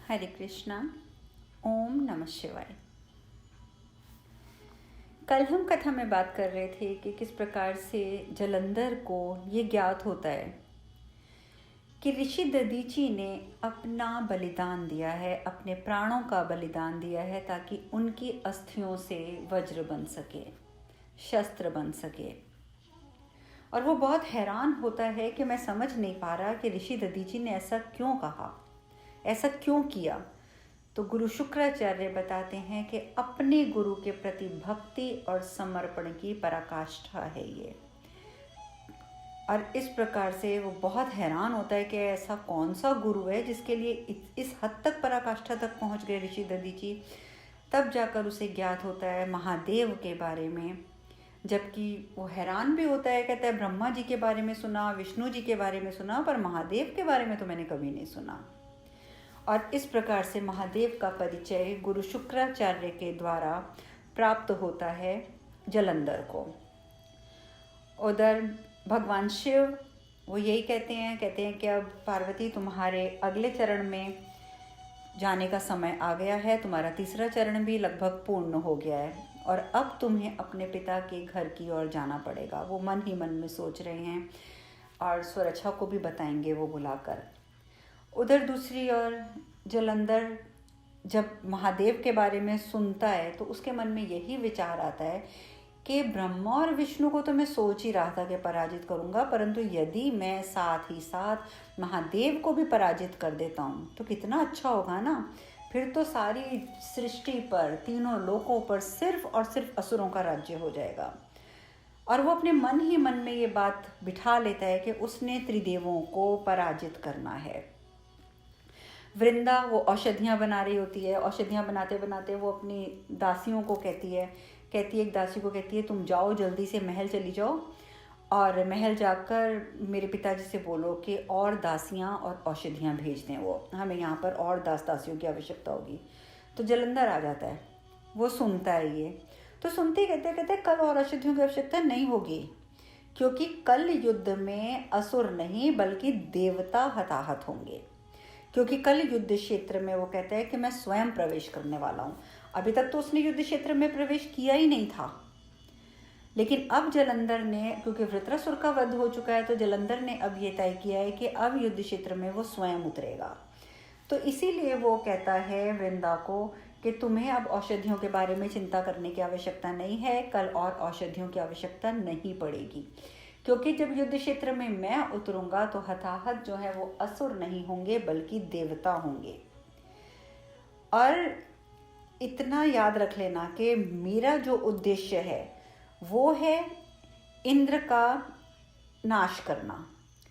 हरे कृष्णा। ओम नमः शिवाय। कल हम कथा में बात कर रहे थे कि किस प्रकार से जलंधर को ये ज्ञात होता है कि ऋषि दधीची ने अपना बलिदान दिया है, अपने प्राणों का बलिदान दिया है ताकि उनकी अस्थियों से वज्र बन सके, शस्त्र बन सके। और वो बहुत हैरान होता है कि मैं समझ नहीं पा रहा कि ऋषि दधीची ने ऐसा क्यों कहा, ऐसा क्यों किया। तो गुरु शुक्राचार्य बताते हैं कि अपने गुरु के प्रति भक्ति और समर्पण की पराकाष्ठा है ये। और इस प्रकार से वो बहुत हैरान होता है कि ऐसा कौन सा गुरु है जिसके लिए इस हद तक पराकाष्ठा तक पहुंच गए ऋषि दधीची। तब जाकर उसे ज्ञात होता है महादेव के बारे में, जबकि वो हैरान भी होता है, कहता है ब्रह्मा जी के बारे में सुना, विष्णु जी के बारे में सुना, पर महादेव के बारे में तो मैंने कभी नहीं सुना। और इस प्रकार से महादेव का परिचय गुरु शुक्राचार्य के द्वारा प्राप्त होता है जलंधर को। उधर भगवान शिव वो यही कहते हैं कि अब पार्वती तुम्हारे अगले चरण में जाने का समय आ गया है, तुम्हारा तीसरा चरण भी लगभग पूर्ण हो गया है और अब तुम्हें अपने पिता के घर की ओर जाना पड़ेगा। वो मन ही मन में सोच रहे हैं और स्वरक्षा को भी बताएंगे वो बुलाकर। उधर दूसरी ओर जलंधर जब महादेव के बारे में सुनता है तो उसके मन में यही विचार आता है कि ब्रह्मा और विष्णु को तो मैं सोच ही रहा था कि पराजित करूंगा, परंतु यदि मैं साथ ही साथ महादेव को भी पराजित कर देता हूँ तो कितना अच्छा होगा ना। फिर तो सारी सृष्टि पर, तीनों लोकों पर सिर्फ और सिर्फ असुरों का राज्य हो जाएगा। और वो अपने मन ही मन में ये बात बिठा लेता है कि उसने त्रिदेवों को पराजित करना है। वृंदा वो औषधियाँ बना रही होती है, औषधियाँ बनाते बनाते वो अपनी दासियों को कहती है एक दासी को कहती है तुम जाओ जल्दी से महल चली जाओ और महल जाकर मेरे पिताजी से बोलो कि और दासियाँ और औषधियाँ भेज दें, वो हमें यहाँ पर और दासियों की आवश्यकता होगी। तो जलंधर आ जाता है, वो सुनता है ये, तो सुनते ही कहते कल और औषधियों की आवश्यकता नहीं होगी, क्योंकि कल युद्ध में असुर नहीं बल्कि देवता हताहत होंगे। क्योंकि कल युद्ध क्षेत्र में वो कहता है कि मैं स्वयं प्रवेश करने वाला हूँ। अभी तक तो उसने युद्ध क्षेत्र में प्रवेश किया ही नहीं था, लेकिन अब जलंधर ने, क्योंकि वृत्रासुर का वध हो चुका है, तो जलंधर ने अब ये तय किया है कि अब युद्ध क्षेत्र में वो स्वयं उतरेगा। तो इसीलिए वो कहता है वृंदा को कि तुम्हें अब औषधियों के बारे में चिंता करने की आवश्यकता नहीं है, कल और औषधियों की आवश्यकता नहीं पड़ेगी, क्योंकि जब युद्ध क्षेत्र में मैं उतरूंगा तो हताहत जो है वो असुर नहीं होंगे बल्कि देवता होंगे। और इतना याद रख लेना कि मेरा जो उद्देश्य है वो है इंद्र का नाश करना,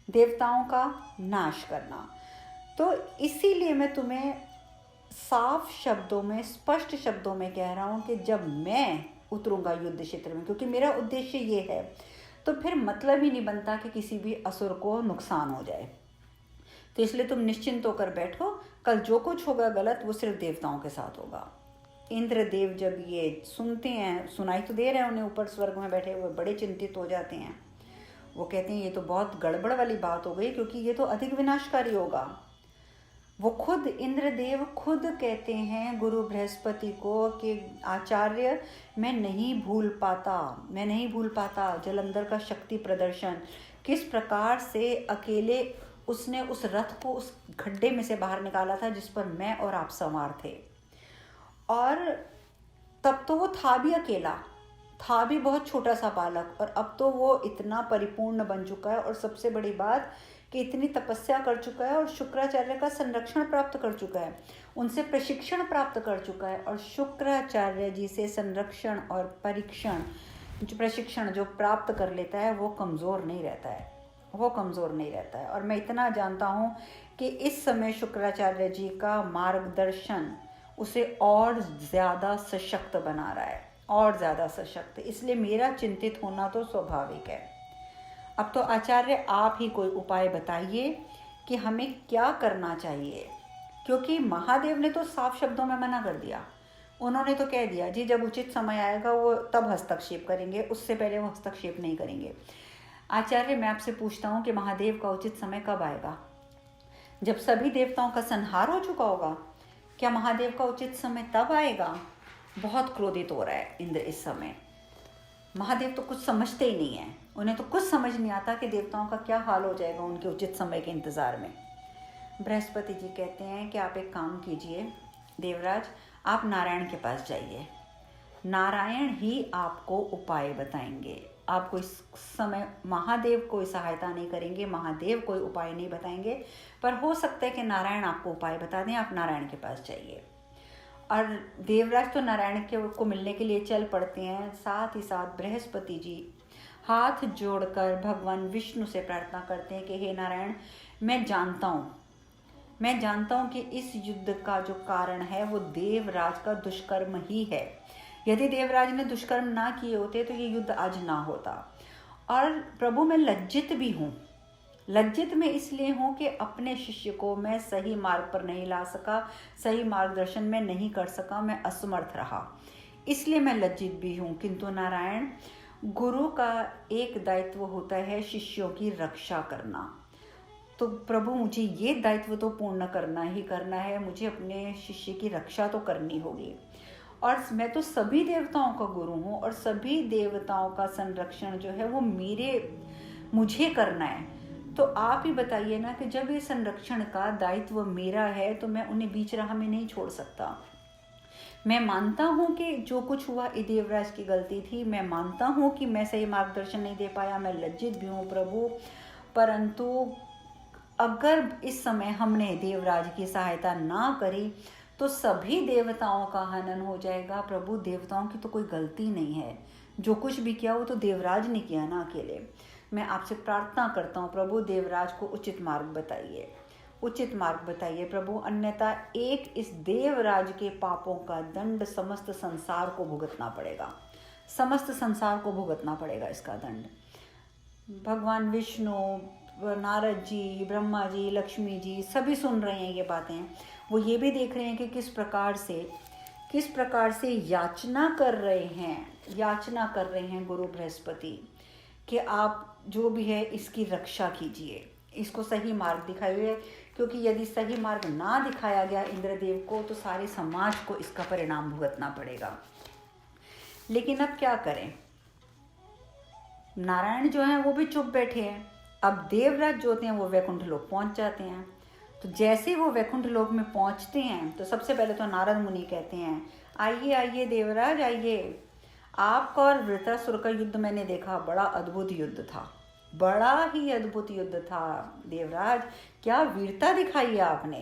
देवताओं का नाश करना। तो इसीलिए मैं तुम्हें साफ शब्दों में, स्पष्ट शब्दों में कह रहा हूँ कि जब मैं उतरूंगा युद्ध क्षेत्र में, क्योंकि मेरा उद्देश्य ये है, तो फिर मतलब ही नहीं बनता कि किसी भी असुर को नुकसान हो जाए। तो इसलिए तुम निश्चिंत होकर बैठो, कल जो कुछ होगा गलत वो सिर्फ देवताओं के साथ होगा। इंद्रदेव जब ये सुनते हैं, सुनाई तो दे रहे हैं उन्हें, ऊपर स्वर्ग में बैठे हुए बड़े चिंतित हो जाते हैं। वो कहते हैं ये तो बहुत गड़बड़ वाली बात हो गई, क्योंकि ये तो अधिक विनाशकारी होगा। वो खुद, इंद्रदेव खुद कहते हैं गुरु बृहस्पति को कि आचार्य मैं नहीं भूल पाता जलंधर का शक्ति प्रदर्शन, किस प्रकार से अकेले उसने उस रथ को उस गड्ढे में से बाहर निकाला था जिस पर मैं और आप सवार थे। और तब तो वो था भी अकेला, था भी बहुत छोटा सा बालक, और अब तो वो इतना परिपूर्ण बन चुका है, और सबसे बड़ी बात कि इतनी तपस्या कर चुका है और शुक्राचार्य का संरक्षण प्राप्त कर चुका है, उनसे प्रशिक्षण प्राप्त कर चुका है। और शुक्राचार्य जी से संरक्षण और प्रशिक्षण जो प्राप्त कर लेता है वो कमज़ोर नहीं रहता है। और मैं इतना जानता हूँ कि इस समय शुक्राचार्य जी का मार्गदर्शन उसे और ज़्यादा सशक्त बना रहा है, और ज़्यादा सशक्त। इसलिए मेरा चिंतित होना तो स्वाभाविक है। अब तो आचार्य आप ही कोई उपाय बताइए कि हमें क्या करना चाहिए, क्योंकि महादेव ने तो साफ शब्दों में मना कर दिया। उन्होंने तो कह दिया जी जब उचित समय आएगा वो तब हस्तक्षेप करेंगे, उससे पहले वो हस्तक्षेप नहीं करेंगे। आचार्य मैं आपसे पूछता हूँ कि महादेव का उचित समय कब आएगा? जब सभी देवताओं का संहार हो चुका होगा, क्या महादेव का उचित समय तब आएगा? बहुत क्रोधित हो रहा है इंद्र इस समय। महादेव तो कुछ समझते ही नहीं है, उन्हें तो कुछ समझ नहीं आता कि देवताओं का क्या हाल हो जाएगा उनके उचित समय के इंतज़ार में। बृहस्पति जी कहते हैं कि आप एक काम कीजिए देवराज, आप नारायण के पास जाइए, नारायण ही आपको उपाय बताएंगे। आपको इस समय महादेव कोई सहायता नहीं करेंगे, महादेव कोई उपाय नहीं बताएंगे, पर हो सकता है कि नारायण आपको उपाय बता दें। आप नारायण के पास जाइए। और देवराज तो नारायण को मिलने के लिए चल पड़ते हैं। साथ ही साथ बृहस्पति जी हाथ जोड़कर भगवान विष्णु से प्रार्थना करते हैं कि हे नारायण, मैं जानता हूँ कि इस युद्ध का जो कारण है वो देवराज का दुष्कर्म ही है। यदि देवराज ने दुष्कर्म ना किए होते तो ये युद्ध आज ना होता। और प्रभु मैं लज्जित भी हूँ। लज्जित मैं इसलिए हूँ कि अपने शिष्य को मैं सही मार्ग पर नहीं ला सका, सही मार्गदर्शन में नहीं कर सका, मैं असमर्थ रहा, इसलिए मैं लज्जित भी हूँ। किंतु नारायण, गुरु का एक दायित्व होता है शिष्यों की रक्षा करना। तो प्रभु मुझे ये दायित्व तो पूर्ण करना ही करना है, मुझे अपने शिष्य की रक्षा तो करनी होगी। और मैं तो सभी देवताओं का गुरु हूँ और सभी देवताओं का संरक्षण जो है वो मुझे करना है। तो आप ही बताइए ना कि जब ये संरक्षण का दायित्व मेरा है तो मैं उन्हें बीच राह में नहीं छोड़ सकता। मैं मानता हूँ कि जो कुछ हुआ ये देवराज की गलती थी, मैं मानता हूँ कि मैं सही मार्गदर्शन नहीं दे पाया, मैं लज्जित भी हूँ प्रभु। परंतु अगर इस समय हमने देवराज की सहायता ना करी तो सभी देवताओं का हनन हो जाएगा। प्रभु, देवताओं की तो कोई गलती नहीं है, जो कुछ भी किया वो तो देवराज ने किया ना अकेले। मैं आपसे प्रार्थना करता हूँ प्रभु, देवराज को उचित मार्ग बताइए, उचित मार्ग बताइए प्रभु, अन्यथा एक इस देवराज के पापों का दंड समस्त संसार को भुगतना पड़ेगा, समस्त संसार को भुगतना पड़ेगा इसका दंड। भगवान विष्णु, नारद जी, ब्रह्मा जी, लक्ष्मी जी सभी सुन रहे हैं ये बातें। वो ये भी देख रहे हैं कि किस प्रकार से याचना कर रहे हैं गुरु बृहस्पति कि आप जो भी है इसकी रक्षा कीजिए, इसको सही मार्ग दिखाइए, क्योंकि यदि सही मार्ग ना दिखाया गया इंद्रदेव को तो सारे समाज को इसका परिणाम भुगतना पड़ेगा। लेकिन अब क्या करें, नारायण जो हैं वो भी चुप बैठे हैं। अब देवराज जो होते हैं वो वैकुंठ लोक पहुंच जाते हैं। तो जैसे वो वैकुंठ लोक में पहुंचते हैं तो सबसे पहले तो नारद मुनि कहते हैं, आइए आइए देवराज आइए, आपका और वृत्रासुर का युद्ध मैंने देखा, बड़ा अद्भुत युद्ध था, बड़ा ही अद्भुत युद्ध था देवराज, क्या वीरता दिखाई है आपने।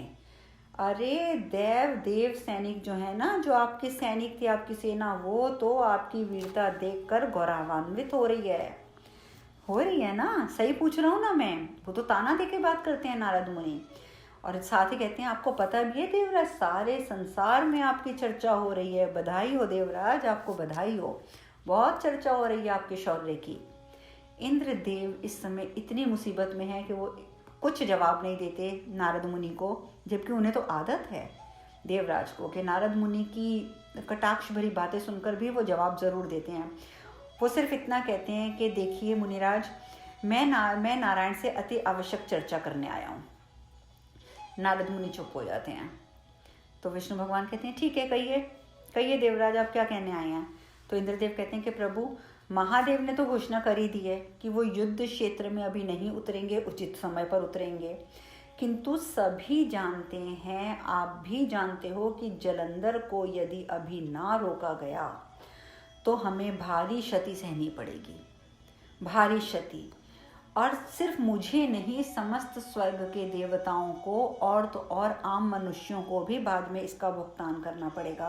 अरे देव सैनिक जो है ना, जो आपके सैनिक थे, आपकी सेना, वो तो आपकी वीरता देखकर गौरवान्वित हो रही है ना, सही पूछ रहा हूँ ना मैं। वो तो ताना दे के बात करते हैं नारद मुनि। और साथ ही कहते हैं आपको पता भी है देवराज, सारे संसार में आपकी चर्चा हो रही है, बधाई हो देवराज, आपको बधाई हो, बहुत चर्चा हो रही है आपके शौर्य की। इंद्रदेव इस समय इतनी मुसीबत में है कि वो कुछ जवाब नहीं देते नारद मुनि को, जबकि उन्हें तो आदत है देवराज को कि नारद मुनि की कटाक्ष भरी बातें सुनकर भी वो जवाब ज़रूर देते हैं। वो सिर्फ इतना कहते हैं कि देखिए मुनिराज, मैं नारायण से अति आवश्यक चर्चा करने आया हूँ। नारद मुनि चुप हो जाते हैं। तो विष्णु भगवान कहते हैं ठीक है, कहिए देवराज, आप क्या कहने आए हैं। तो इंद्रदेव कहते हैं कि प्रभु, महादेव ने तो घोषणा कर ही दी है कि वो युद्ध क्षेत्र में अभी नहीं उतरेंगे, उचित समय पर उतरेंगे, किंतु सभी जानते हैं, आप भी जानते हो कि जलंधर को यदि अभी ना रोका गया तो हमें भारी क्षति सहनी पड़ेगी, भारी क्षति। और सिर्फ मुझे नहीं, समस्त स्वर्ग के देवताओं को और तो और आम मनुष्यों को भी बाद में इसका भुगतान करना पड़ेगा।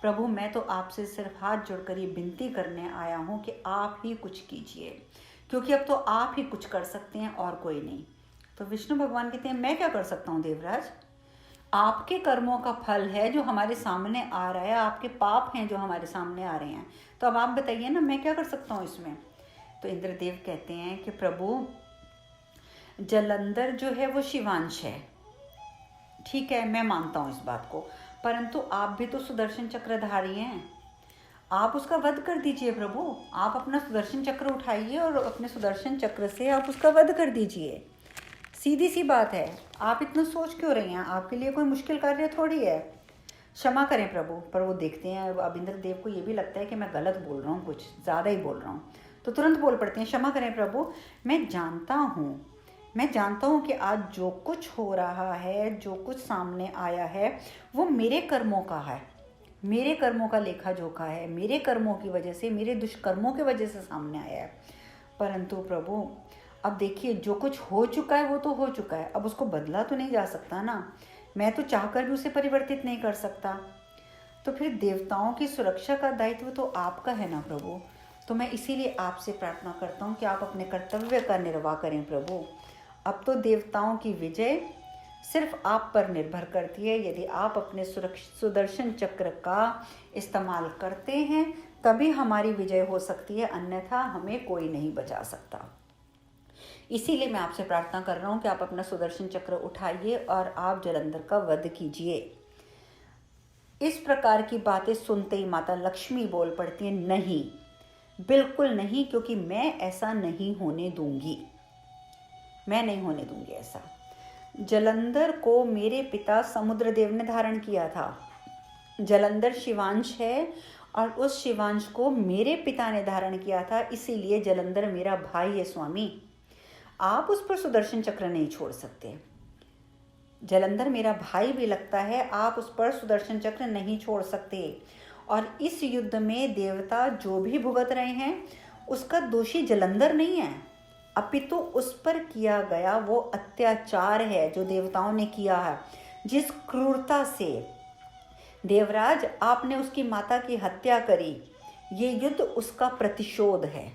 प्रभु, मैं तो आपसे सिर्फ हाथ जोड़कर ये विनती करने आया हूँ कि आप ही कुछ कीजिए, क्योंकि अब तो आप ही कुछ कर सकते हैं और कोई नहीं। तो विष्णु भगवान कहते हैं मैं क्या कर सकता हूँ देवराज, आपके कर्मों का फल है जो हमारे सामने आ रहा है, आपके पाप हैं जो हमारे सामने आ रहे हैं, तो अब आप बताइए ना मैं क्या कर सकता हूँ इसमें। तो इंद्रदेव कहते हैं कि प्रभु, जलंधर जो है वो शिवांश है, ठीक है, मैं मानता हूँ इस बात को, परंतु आप भी तो सुदर्शन चक्रधारी हैं, आप उसका वध कर दीजिए प्रभु, आप अपना सुदर्शन चक्र उठाइए और अपने सुदर्शन चक्र से आप उसका वध कर दीजिए। सीधी सी बात है, आप इतना सोच क्यों रही हैं, आपके लिए कोई मुश्किल कार्य थोड़ी है। क्षमा करें प्रभु। पर वो देखते हैं, अब इंद्रदेव को ये भी लगता है कि मैं गलत बोल रहा हूँ, कुछ ज़्यादा ही बोल रहा हूँ, तो तुरंत बोल पड़ते हैं, क्षमा करें प्रभु, मैं जानता हूँ कि आज जो कुछ हो रहा है, जो कुछ सामने आया है, वो मेरे कर्मों का है, मेरे कर्मों का लेखा जोखा है, मेरे कर्मों की वजह से, मेरे दुष्कर्मों की वजह से सामने आया है। परंतु प्रभु अब देखिए, जो कुछ हो चुका है वो तो हो चुका है, अब उसको बदला तो नहीं जा सकता ना, मैं तो चाहकर भी उसे परिवर्तित नहीं कर सकता। तो फिर देवताओं की सुरक्षा का दायित्व तो आपका है ना प्रभु। तो मैं इसीलिए आपसे प्रार्थना करता हूँ कि आप अपने कर्तव्य का निर्वाह करें प्रभु। अब तो देवताओं की विजय सिर्फ आप पर निर्भर करती है। यदि आप अपने सुदर्शन चक्र का इस्तेमाल करते हैं तभी हमारी विजय हो सकती है, अन्यथा हमें कोई नहीं बचा सकता। इसीलिए मैं आपसे प्रार्थना कर रहा हूँ कि आप अपना सुदर्शन चक्र उठाइए और आप जलंधर का वध कीजिए। इस प्रकार की बातें सुनते ही माता लक्ष्मी बोल पड़ती है, नहीं, बिल्कुल नहीं, क्योंकि मैं ऐसा नहीं होने दूंगी, मैं नहीं होने दूंगी ऐसा। जलंधर को मेरे पिता समुद्रदेव ने धारण किया था। जलंधर शिवांश है और उस शिवांश को मेरे पिता ने धारण किया था, इसीलिए जलंधर मेरा भाई है स्वामी। आप उस पर सुदर्शन चक्र नहीं छोड़ सकते। जलंधर मेरा भाई भी लगता है, आप उस पर सुदर्शन चक्र नहीं छोड़ सकते। और इस युद्ध में देवता जो भी भुगत रहे हैं उसका दोषी जलंधर नहीं है, अपितु उस पर किया गया वो अत्याचार है जो देवताओं ने किया है। जिस क्रूरता से देवराज आपने उसकी माता की हत्या करी, ये युद्ध उसका प्रतिशोध है,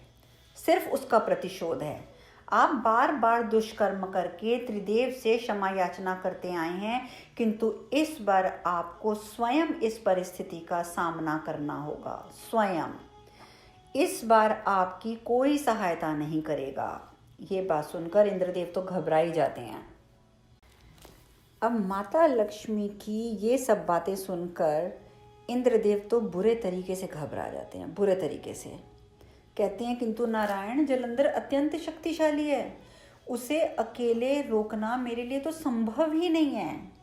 सिर्फ उसका प्रतिशोध है। आप बार बार दुष्कर्म करके त्रिदेव से क्षमा याचना करते आए हैं, किंतु इस बार आपको स्वयं इस परिस्थिति का सामना करना होगा। स्वयं इस बार आपकी कोई सहायता नहीं करेगा। ये बात सुनकर इंद्रदेव तो घबरा ही जाते हैं। अब माता लक्ष्मी की ये सब बातें सुनकर इंद्रदेव तो बुरे तरीके से घबरा जाते हैं, बुरे तरीके से। कहते हैं, किंतु नारायण, जलंधर अत्यंत शक्तिशाली है, उसे अकेले रोकना मेरे लिए तो संभव ही नहीं है,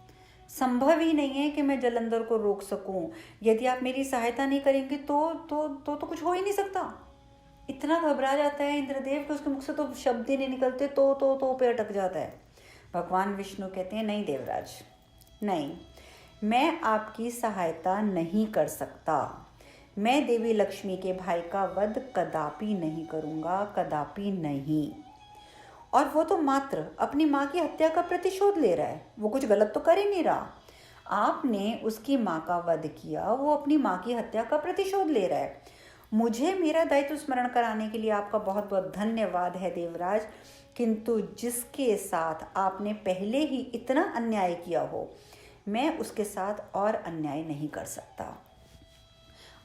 संभव ही नहीं है कि मैं जलंधर को रोक सकूं। यदि आप मेरी सहायता नहीं करेंगे तो कुछ हो ही नहीं सकता। इतना घबरा जाता है इंद्रदेव कि उसके मुख से तो शब्द ही नहीं निकलते, तो पे अटक जाता है। भगवान विष्णु कहते हैं, नहीं देवराज, नहीं, मैं आपकी सहायता नहीं कर सकता। मैं देवी लक्ष्मी के भाई का वध कदापि नहीं करूँगा, कदापि नहीं। और वो तो मात्र अपनी माँ की हत्या का प्रतिशोध ले रहा है, वो कुछ गलत तो कर ही नहीं रहा। आपने उसकी माँ का वध किया, वो अपनी माँ की हत्या का प्रतिशोध ले रहा है। मुझे मेरा दायित्व स्मरण कराने के लिए आपका बहुत बहुत धन्यवाद है देवराज, किंतु जिसके साथ आपने पहले ही इतना अन्याय किया हो, मैं उसके साथ और अन्याय नहीं कर सकता।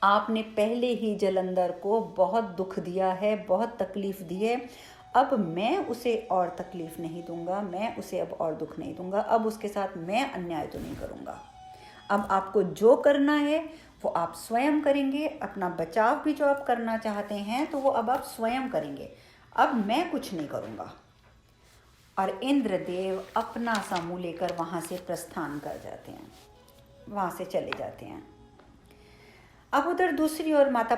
आपने पहले ही जलंधर को बहुत दुख दिया है, बहुत तकलीफ दी है, अब मैं उसे और तकलीफ नहीं दूंगा, मैं उसे अब और दुख नहीं दूंगा, अब उसके साथ मैं अन्याय तो नहीं करूंगा। अब आपको जो करना है वो आप स्वयं करेंगे, अपना बचाव भी जो आप करना चाहते हैं तो वो अब आप स्वयं करेंगे, अब मैं कुछ नहीं करूंगा। और इंद्रदेव अपना सा मुँह लेकर वहाँ से प्रस्थान कर जाते हैं, वहाँ से चले जाते हैं। अब उधर दूसरी ओर माता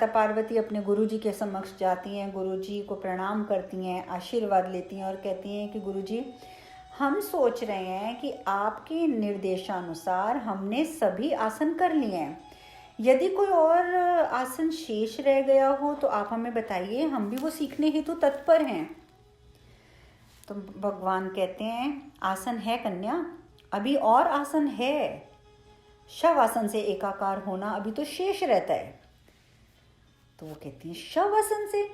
पार्वती अपने गुरुजी के समक्ष जाती हैं, गुरुजी को प्रणाम करती हैं, आशीर्वाद लेती हैं और कहती हैं कि गुरुजी, हम सोच रहे हैं कि आपके निर्देशानुसार हमने सभी आसन कर लिए हैं, यदि कोई और आसन शेष रह गया हो तो आप हमें बताइए, हम भी वो सीखने हेतु तत्पर हैं। तो भगवान कहते हैं, आसन है कन्या, अभी और आसन है, शव आसन से एकाकार होना अभी तो शेष रहता है। तो वो कहती है, शव आसन से?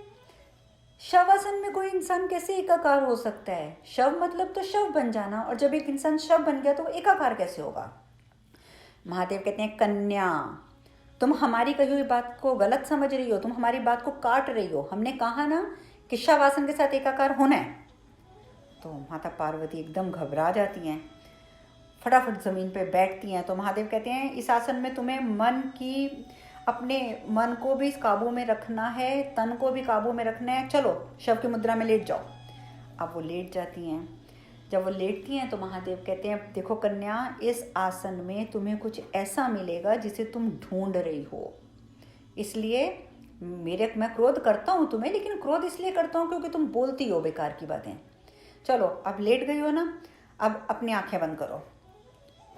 शव आसन में कोई इंसान कैसे एकाकार हो सकता है? शव मतलब तो शव बन जाना, और जब एक इंसान शव बन गया तो वो एकाकार कैसे होगा? महादेव कहते हैं, कन्या, तुम हमारी कही हुई बात को गलत समझ रही हो, तुम हमारी बात को काट रही हो। हमने कहा ना कि शव आसन के साथ एकाकार होना है। तो माता पार्वती एकदम घबरा जाती हैं, फटाफट ज़मीन पे बैठती हैं। तो महादेव कहते हैं, इस आसन में तुम्हें अपने मन को भी काबू में रखना है, तन को भी काबू में रखना है, चलो शव की मुद्रा में लेट जाओ। अब वो लेट जाती हैं। जब वो लेटती हैं तो महादेव कहते हैं देखो कन्या, इस आसन में तुम्हें कुछ ऐसा मिलेगा जिसे तुम ढूंढ रही हो। इसलिए मैं क्रोध करता हूँ तुम्हें, लेकिन क्रोध इसलिए करता हूँ क्योंकि तुम बोलती हो बेकार की बातें। चलो अब लेट गई हो ना, अब अपनी आंखें बंद करो,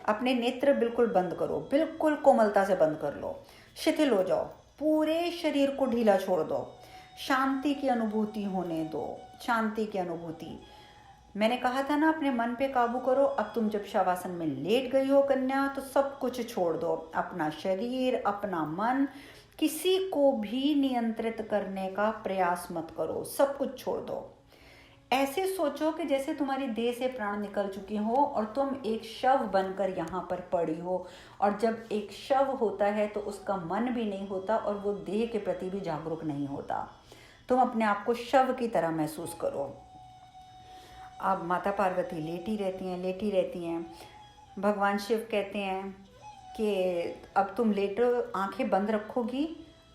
अपने नेत्र बिल्कुल बंद करो, बिल्कुल कोमलता से बंद कर लो, शिथिल हो जाओ, पूरे शरीर को ढीला छोड़ दो, शांति की अनुभूति होने दो, शांति की अनुभूति। मैंने कहा था ना अपने मन पे काबू करो। अब तुम जब शवासन में लेट गई हो कन्या, तो सब कुछ छोड़ दो, अपना शरीर, अपना मन, किसी को भी नियंत्रित करने का प्रयास मत करो, सब कुछ छोड़ दो। ऐसे सोचो कि जैसे तुम्हारी देह से प्राण निकल चुकी हो और तुम एक शव बनकर यहाँ पर पड़ी हो। और जब एक शव होता है तो उसका मन भी नहीं होता और वो देह के प्रति भी जागरूक नहीं होता। तुम अपने आप को शव की तरह महसूस करो। अब माता पार्वती लेटी रहती हैं। भगवान शिव कहते हैं कि अब तुम लेटो, आंखें बंद रखोगी,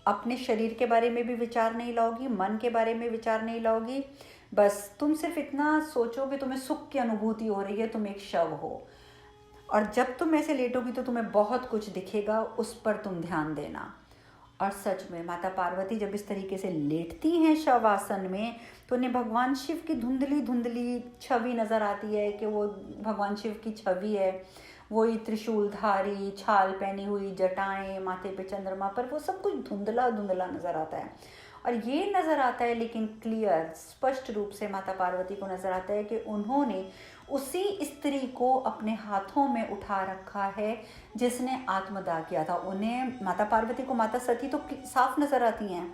अपने शरीर के बारे में भी विचार नहीं लाओगी, मन के बारे में विचार नहीं लाओगी, बस तुम सिर्फ इतना सोचो कि तुम्हें सुख की अनुभूति हो रही है, तुम एक शव हो। और जब तुम ऐसे लेटोगी तो तुम्हें बहुत कुछ दिखेगा, उस पर तुम ध्यान देना। और सच में माता पार्वती जब इस तरीके से लेटती हैं शवासन में, तो उन्हें भगवान शिव की धुंधली धुंधली छवि नज़र आती है कि वो भगवान शिव की छवि है। वही त्रिशूलधारी, छाल पहनी हुई, जटाएं, माथे पे चंद्रमा पर, वो सब कुछ धुंधला धुंधला नज़र आता है। और ये नज़र आता है लेकिन क्लियर, स्पष्ट रूप से माता पार्वती को नज़र आता है कि उन्होंने उसी स्त्री को अपने हाथों में उठा रखा है जिसने आत्मदाह किया था। उन्हें, माता पार्वती को माता सती तो साफ नज़र आती हैं,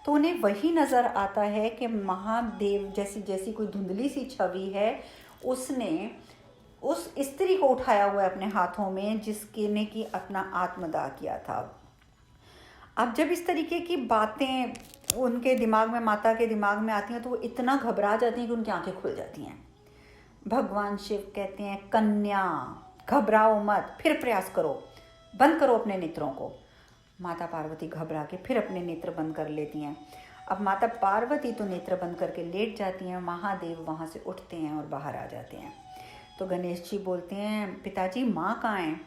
तो उन्हें वही नज़र आता है कि महादेव जैसी कोई धुंधली सी छवि है, उसने उस स्त्री को उठाया हुआ है अपने हाथों में जिसके ने कि अपना आत्मदाह किया था। अब जब इस तरीके की बातें उनके दिमाग में, माता के दिमाग में आती हैं, तो वो इतना घबरा जाती हैं कि उनकी आंखें खुल जाती हैं। भगवान शिव कहते हैं कन्या घबराओ मत, फिर प्रयास करो, बंद करो अपने नेत्रों को। माता पार्वती घबरा के फिर अपने नेत्र बंद कर लेती हैं। अब माता पार्वती तो नेत्र बंद करके लेट जाती हैं, महादेव वहाँ से उठते हैं और बाहर आ जाते हैं। तो गणेश जी बोलते हैं पिताजी माँ कहाँ हैं?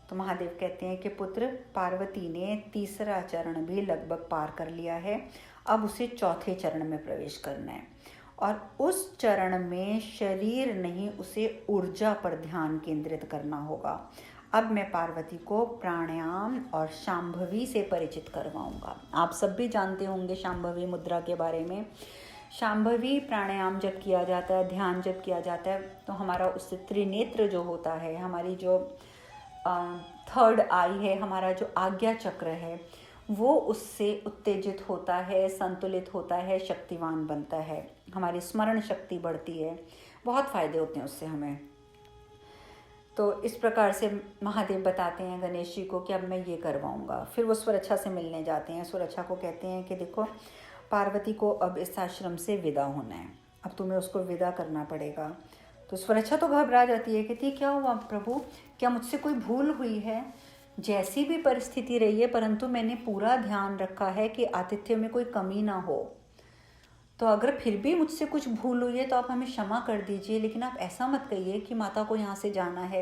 तो महादेव कहते हैं कि पुत्र, पार्वती ने तीसरा चरण भी लगभग पार कर लिया है, अब उसे चौथे चरण में प्रवेश करना है। और उस चरण में शरीर नहीं, उसे ऊर्जा पर ध्यान केंद्रित करना होगा। अब मैं पार्वती को प्राणायाम और शांभवी से परिचित करवाऊंगा। आप सब भी जानते होंगे शांभवी मुद्रा के बारे में। शांभवी प्राणायाम जब किया जाता है, ध्यान जब किया जाता है, तो हमारा उससे त्रिनेत्र जो होता है, हमारी जो थर्ड आई है, हमारा जो आज्ञा चक्र है, वो उससे उत्तेजित होता है, संतुलित होता है, शक्तिवान बनता है, हमारी स्मरण शक्ति बढ़ती है, बहुत फ़ायदे होते हैं उससे हमें। तो इस प्रकार से महादेव बताते हैं गणेश जी को कि अब मैं ये करवाऊंगा। फिर वो स्वरच्छा से मिलने जाते हैं। स्वरच्छा को कहते हैं कि देखो पार्वती को अब इस आश्रम से विदा होना है, अब तुम्हें उसको विदा करना पड़ेगा। तो स्वरच्छा तो घबरा जाती है, कहती है क्या हुआ प्रभु, क्या मुझसे कोई भूल हुई है? जैसी भी परिस्थिति रही है, परंतु मैंने पूरा ध्यान रखा है कि आतिथ्य में कोई कमी ना हो। तो अगर फिर भी मुझसे कुछ भूल हुई है तो आप हमें क्षमा कर दीजिए, लेकिन आप ऐसा मत कहिए कि माता को यहाँ से जाना है।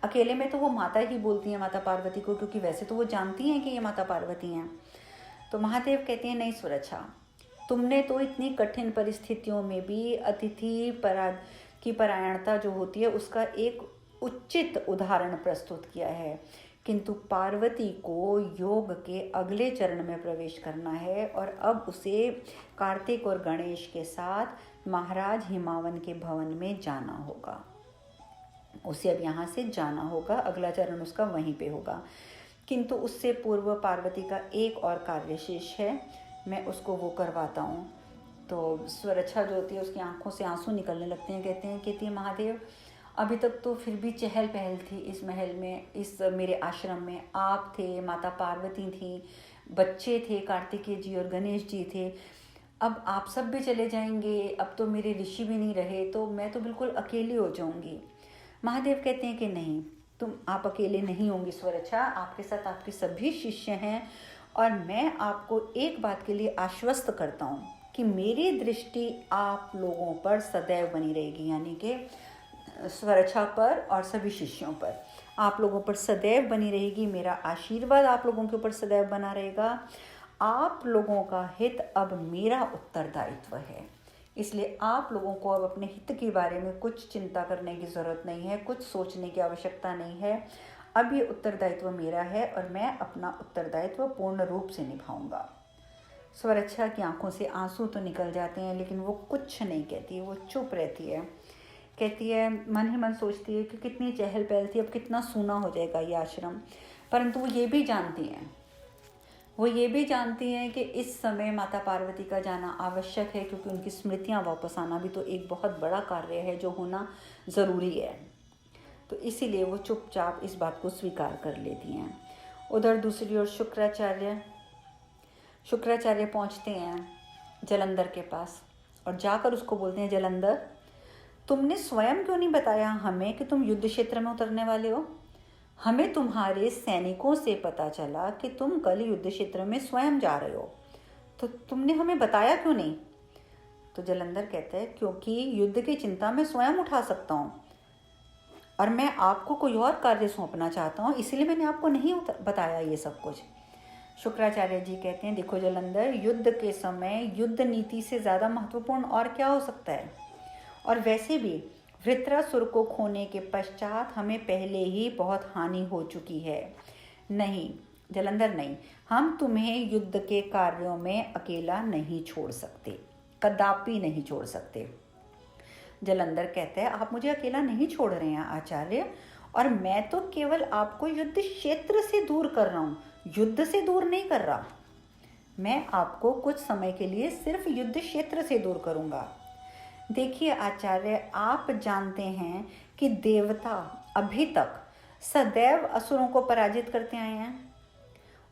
अकेले में तो वो माता ही बोलती हैं माता पार्वती को, क्योंकि वैसे तो वो जानती हैं कि ये माता पार्वती हैं। तो महादेव कहते हैं नहीं स्वरच्छा, तुमने तो इतनी कठिन परिस्थितियों में भी अतिथि की परायणता जो होती है उसका एक उचित उदाहरण प्रस्तुत किया है, किंतु पार्वती को योग के अगले चरण में प्रवेश करना है और अब उसे कार्तिक और गणेश के साथ महाराज हिमावन के भवन में जाना होगा। उसे अब यहाँ से जाना होगा, अगला चरण उसका वहीं पे होगा। किंतु उससे पूर्व पार्वती का एक और कार्य शेष है, मैं उसको वो करवाता हूँ। तो स्वरच्छा जो होती है उसकी आंखों से आंसू निकलने लगते हैं। कहती है महादेव अभी तक तो फिर भी चहल पहल थी इस महल में, इस मेरे आश्रम में। आप थे, माता पार्वती थी, बच्चे थे, कार्तिकेय जी और गणेश जी थे। अब आप सब भी चले जाएंगे, अब तो मेरे ऋषि भी नहीं रहे, तो मैं तो बिल्कुल अकेली हो जाऊंगी। महादेव कहते हैं कि नहीं, आप अकेले नहीं होंगी स्वरच्छा, आपके साथ आपके सभी शिष्य हैं। और मैं आपको एक बात के लिए आश्वस्त करता हूँ कि मेरी दृष्टि आप लोगों पर सदैव बनी रहेगी, यानी कि स्वरक्षा पर और सभी शिष्यों पर। आप लोगों पर सदैव बनी रहेगी, मेरा आशीर्वाद आप लोगों के ऊपर सदैव बना रहेगा। आप लोगों का हित अब मेरा उत्तरदायित्व है, इसलिए आप लोगों को अब अपने हित के बारे में कुछ चिंता करने की ज़रूरत नहीं है, कुछ सोचने की आवश्यकता नहीं है। अब ये उत्तरदायित्व मेरा है और मैं अपना उत्तरदायित्व पूर्ण रूप से निभाऊंगा। स्वरक्षा की आंखों से आंसू तो निकल जाते हैं, लेकिन वो कुछ नहीं कहती, वो चुप रहती है। कहती है, मन ही मन सोचती है कि कितनी चहल पहल थी, अब कितना सूना हो जाएगा ये आश्रम। परंतु वो ये भी जानती हैं कि इस समय माता पार्वती का जाना आवश्यक है, क्योंकि उनकी स्मृतियाँ वापस आना भी तो एक बहुत बड़ा कार्य है जो होना ज़रूरी है। तो इसीलिए वो चुपचाप इस बात को स्वीकार कर लेती हैं। उधर दूसरी ओर शुक्राचार्य पहुंचते हैं जलंधर के पास और जाकर उसको बोलते हैं, जलंधर, तुमने स्वयं क्यों नहीं बताया हमें कि तुम युद्ध क्षेत्र में उतरने वाले हो? हमें तुम्हारे सैनिकों से पता चला कि तुम कल युद्ध क्षेत्र में स्वयं जा रहे हो, तो तुमने हमें बताया क्यों नहीं? तो जलंधर कहते हैं, क्योंकि युद्ध की चिंता मैं स्वयं उठा सकता हूँ और मैं आपको कोई और कार्य सौंपना चाहता हूँ, इसलिए मैंने आपको नहीं बताया ये सब कुछ। शुक्राचार्य जी कहते हैं, देखो जलंधर, युद्ध के समय युद्ध नीति से ज़्यादा महत्वपूर्ण और क्या हो सकता है? और वैसे भी वृत्रासुर को खोने के पश्चात हमें पहले ही बहुत हानि हो चुकी है। नहीं जलंधर, नहीं, हम तुम्हें युद्ध के कार्यों में अकेला नहीं छोड़ सकते, कदापि नहीं छोड़ सकते। जलंधर कहते हैं, आप मुझे अकेला नहीं छोड़ रहे हैं आचार्य, और मैं तो केवल आपको युद्ध क्षेत्र से दूर कर रहा हूँ, युद्ध से दूर नहीं कर रहा। मैं आपको कुछ समय के लिए सिर्फ युद्ध क्षेत्र से दूर करूँगा। देखिए आचार्य, आप जानते हैं कि देवता अभी तक सदैव असुरों को पराजित करते आए हैं,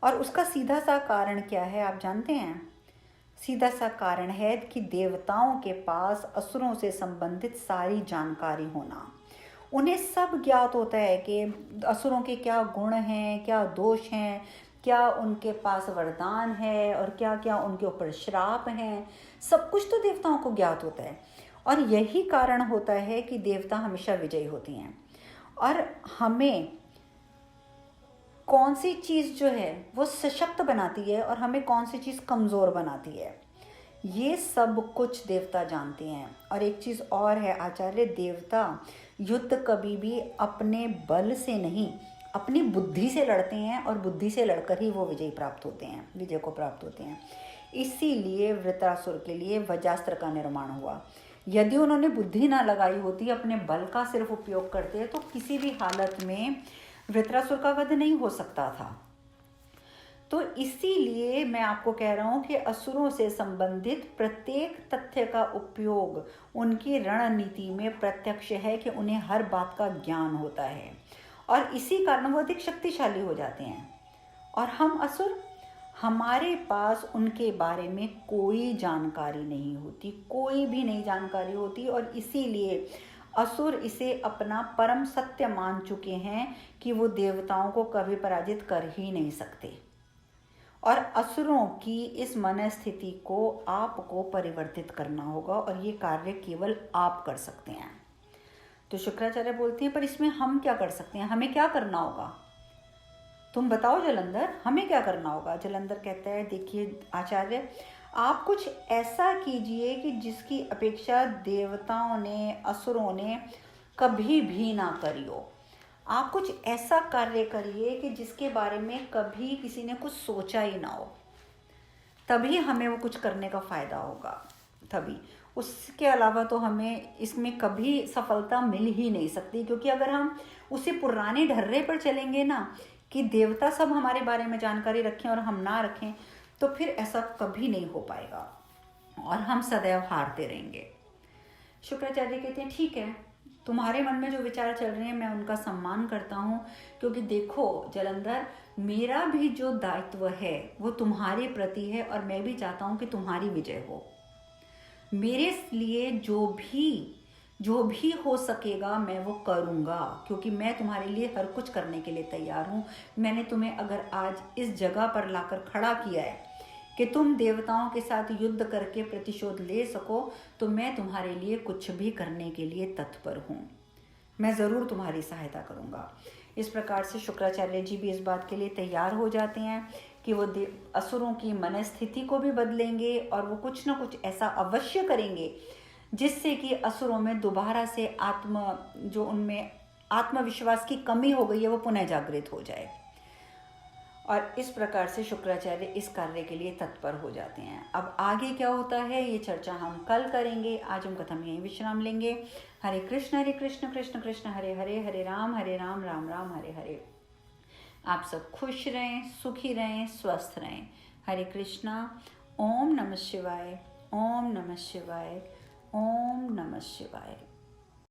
और उसका सीधा सा कारण क्या है आप जानते हैं? सीधा सा कारण है कि देवताओं के पास असुरों से संबंधित सारी जानकारी होना। उन्हें सब ज्ञात होता है कि असुरों के क्या गुण हैं, क्या दोष हैं, क्या उनके पास वरदान है और क्या क्या उनके ऊपर श्राप हैं। सब कुछ तो देवताओं को ज्ञात होता है, और यही कारण होता है कि देवता हमेशा विजयी होती हैं। और हमें कौन सी चीज़ जो है वो सशक्त बनाती है और हमें कौन सी चीज़ कमज़ोर बनाती है, ये सब कुछ देवता जानते हैं। और एक चीज़ और है आचार्य, देवता युद्ध कभी भी अपने बल से नहीं, अपनी बुद्धि से लड़ते हैं, और बुद्धि से लड़कर ही वो विजय को प्राप्त होते हैं। इसीलिए वृत्रासुर के लिए वज्रास्त्र का निर्माण हुआ। यदि उन्होंने बुद्धि ना लगाई होती, अपने बल का सिर्फ उपयोग करते, तो किसी भी हालत में वृत्रासुर का वध नहीं हो सकता था। तो इसीलिए मैं आपको कह रहा हूँ कि असुरों से संबंधित प्रत्येक तथ्य का उपयोग उनकी रणनीति में प्रत्यक्ष है कि उन्हें हर बात का ज्ञान होता है, और इसी कारण वो अधिक शक्तिशाली हो जाते हैं। और हम असुर, हमारे पास उनके बारे में कोई जानकारी नहीं होती, कोई भी नहीं जानकारी होती, और इसीलिए असुर इसे अपना परम सत्य मान चुके हैं कि वो देवताओं को कभी पराजित कर ही नहीं सकते। और असुरों की इस मनस्थिति को आपको परिवर्तित करना होगा, और ये कार्य केवल आप कर सकते हैं। तो शुक्राचार्य बोलते हैं, पर इसमें हम क्या कर सकते हैं, हमें क्या करना होगा? तुम बताओ जलंधर, हमें क्या करना होगा? जलंधर कहता है, देखिए आचार्य, आप कुछ ऐसा कीजिए कि जिसकी अपेक्षा देवताओं ने, असुरों ने कभी भी ना करी हो। आप कुछ ऐसा कार्य करिए कि जिसके बारे में कभी किसी ने कुछ सोचा ही ना हो, तभी हमें वो कुछ करने का फ़ायदा होगा, तभी। उसके अलावा तो हमें इसमें कभी सफलता मिल ही नहीं सकती, क्योंकि अगर हम उसी पुराने ढर्रे पर चलेंगे ना कि देवता सब हमारे बारे में जानकारी रखें और हम ना रखें, तो फिर ऐसा कभी नहीं हो पाएगा और हम सदैव हारते रहेंगे। शुक्राचार्य कहते हैं, ठीक है, तुम्हारे मन में जो विचार चल रहे हैं मैं उनका सम्मान करता हूँ, क्योंकि देखो जलंधर, मेरा भी जो दायित्व है वो तुम्हारे प्रति है, और मैं भी चाहता हूँ कि तुम्हारी विजय हो। मेरे लिए जो भी हो सकेगा मैं वो करूँगा, क्योंकि मैं तुम्हारे लिए हर कुछ करने के लिए तैयार हूँ। मैंने तुम्हें अगर आज इस जगह पर लाकर खड़ा किया है कि तुम देवताओं के साथ युद्ध करके प्रतिशोध ले सको, तो मैं तुम्हारे लिए कुछ भी करने के लिए तत्पर हूँ। मैं ज़रूर तुम्हारी सहायता करूँगा। इस प्रकार से शुक्राचार्य जी भी इस बात के लिए तैयार हो जाते हैं कि वो असुरों की मनस्थिति को भी बदलेंगे और वो कुछ ना कुछ ऐसा अवश्य करेंगे जिससे कि असुरों में दोबारा से जो उनमें आत्मविश्वास की कमी हो गई है वो पुनः जागृत हो जाए। और इस प्रकार से शुक्राचार्य इस कार्य के लिए तत्पर हो जाते हैं। अब आगे क्या होता है ये चर्चा हम कल करेंगे। आज हम कथा में यहीं विश्राम लेंगे। हरे कृष्ण कृष्ण कृष्ण हरे हरे, हरे राम राम राम हरे हरे। आप सब खुश रहें, सुखी रहें, स्वस्थ रहें। हरे कृष्णा। ओम नमः शिवाय, ओम नमः शिवाय, ओम नमः शिवाय।